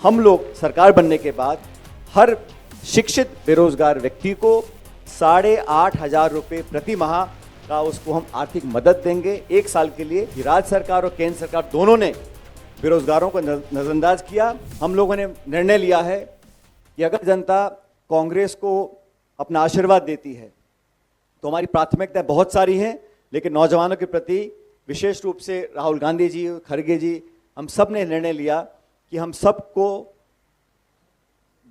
हम लोग सरकार बनने के बाद हर शिक्षित बेरोजगार व्यक्ति को 8,500 रुपये प्रति माह का उसको हम आर्थिक मदद देंगे 1 साल के लिए। राज्य सरकार और केंद्र सरकार दोनों ने बेरोजगारों को नजरअंदाज किया। हम लोगों ने निर्णय लिया है कि अगर जनता कांग्रेस को अपना आशीर्वाद देती है तो हमारी प्राथमिकताएं बहुत सारी हैं, लेकिन नौजवानों के प्रति विशेष रूप से राहुल गांधी जी, खड़गे जी, हम सब ने निर्णय लिया कि हम सबको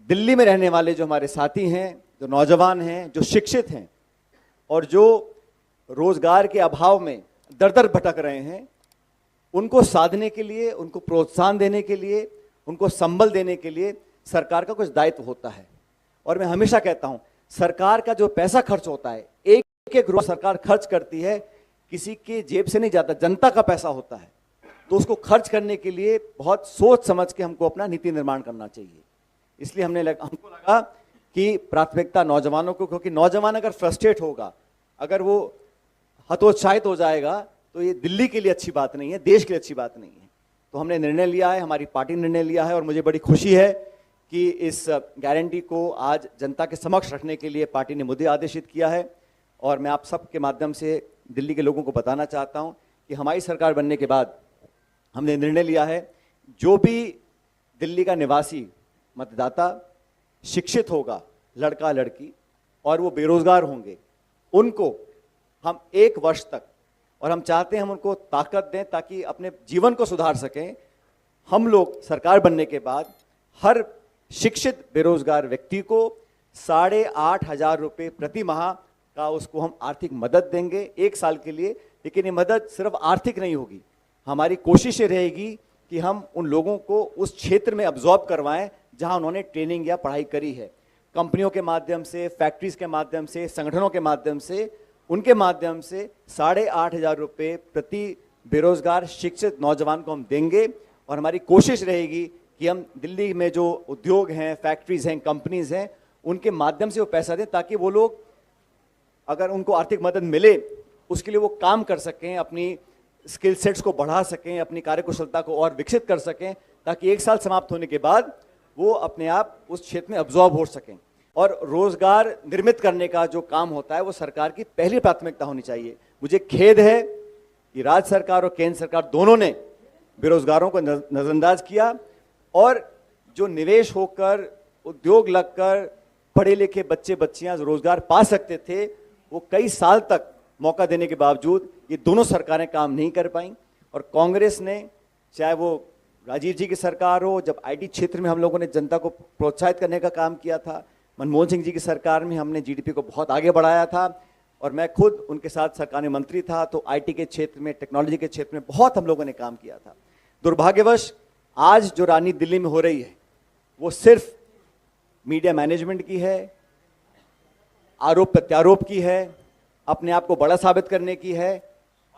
दिल्ली में रहने वाले जो हमारे साथी हैं, जो नौजवान हैं, जो शिक्षित हैं और जो रोजगार के अभाव में दर दर भटक रहे हैं, उनको साधने के लिए, उनको प्रोत्साहन देने के लिए, उनको संबल देने के लिए सरकार का कुछ दायित्व होता है। और मैं हमेशा कहता हूं, सरकार का जो पैसा खर्च होता है, एक एक रुपया सरकार खर्च करती है, किसी के जेब से नहीं जाता, जनता का पैसा होता है। तो उसको खर्च करने के लिए बहुत सोच समझ के हमको अपना नीति निर्माण करना चाहिए। इसलिए हमको लगा कि प्राथमिकता नौजवानों को, क्योंकि नौजवान अगर फ्रस्ट्रेट होगा, अगर वो हतोत्साहित हो जाएगा, तो ये दिल्ली के लिए अच्छी बात नहीं है, देश के लिए अच्छी बात नहीं है। तो हमने निर्णय लिया है, हमारी पार्टी ने निर्णय लिया है और मुझे बड़ी खुशी है कि इस गारंटी को आज जनता के समक्ष रखने के लिए पार्टी ने मुझे आदेशित किया है। और मैं आप सबके माध्यम से दिल्ली के लोगों को बताना चाहता हूं कि हमारी सरकार बनने के बाद हमने निर्णय लिया है, जो भी दिल्ली का निवासी मतदाता शिक्षित होगा, लड़का लड़की, और वो बेरोजगार होंगे, उनको हम 1 वर्ष तक, और हम चाहते हैं हम उनको ताकत दें ताकि अपने जीवन को सुधार सकें। हम लोग सरकार बनने के बाद हर शिक्षित बेरोजगार व्यक्ति को 8,500 रुपये प्रति माह का उसको हम आर्थिक मदद देंगे 1 साल के लिए। लेकिन ये मदद सिर्फ आर्थिक नहीं होगी, हमारी कोशिश ये रहेगी कि हम उन लोगों को उस क्षेत्र में अब्जॉर्ब करवाएं जहां उन्होंने ट्रेनिंग या पढ़ाई करी है। कंपनियों के माध्यम से, फैक्ट्रीज के माध्यम से, संगठनों के माध्यम से, उनके माध्यम से 8,500 रुपये प्रति बेरोजगार शिक्षित नौजवान को हम देंगे। और हमारी कोशिश रहेगी कि हम दिल्ली में जो उद्योग हैं, फैक्ट्रीज हैं, कंपनीज हैं, उनके माध्यम से वो पैसा दें ताकि वो लोग, अगर उनको आर्थिक मदद मिले, उसके लिए वो काम कर सकें, अपनी स्किल सेट्स को बढ़ा सकें, अपनी कार्यकुशलता को और विकसित कर सकें, ताकि 1 साल समाप्त होने के बाद वो अपने आप उस क्षेत्र में अब्जॉर्ब हो सकें। और रोजगार निर्मित करने का जो काम होता है वो सरकार की पहली प्राथमिकता होनी चाहिए। मुझे खेद है कि राज्य सरकार और केंद्र सरकार दोनों ने बेरोजगारों को नजरअंदाज किया और जो निवेश होकर, उद्योग लगकर पढ़े लिखे बच्चे बच्चियां रोजगार पा सकते थे, वो कई साल तक मौका देने के बावजूद ये दोनों सरकारें काम नहीं कर पाई। और कांग्रेस ने, चाहे वो राजीव जी की सरकार हो, जब आईटी क्षेत्र में हम लोगों ने जनता को प्रोत्साहित करने का काम किया था, मनमोहन सिंह जी की सरकार में हमने जीडीपी को बहुत आगे बढ़ाया था और मैं खुद उनके साथ सरकार में मंत्री था, तो आईटी के क्षेत्र में, टेक्नोलॉजी के क्षेत्र में बहुत हम लोगों ने काम किया था। दुर्भाग्यवश आज जो राजनीति दिल्ली में हो रही है वो सिर्फ मीडिया मैनेजमेंट की है, आरोप प्रत्यारोप की है, अपने आप को बड़ा साबित करने की है,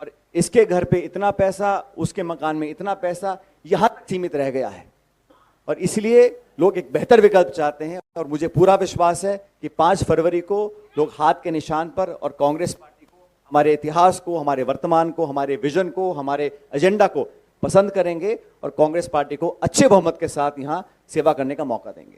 और इसके घर पे इतना पैसा, उसके मकान में इतना पैसा, यहां तक सीमित रह गया है। और इसलिए लोग एक बेहतर विकल्प चाहते हैं और मुझे पूरा विश्वास है कि 5 फरवरी को लोग हाथ के निशान पर और कांग्रेस पार्टी को, हमारे इतिहास को, हमारे वर्तमान को, हमारे विजन को, हमारे एजेंडा को पसंद करेंगे और कांग्रेस पार्टी को अच्छे बहुमत के साथ यहां सेवा करने का मौका देंगे।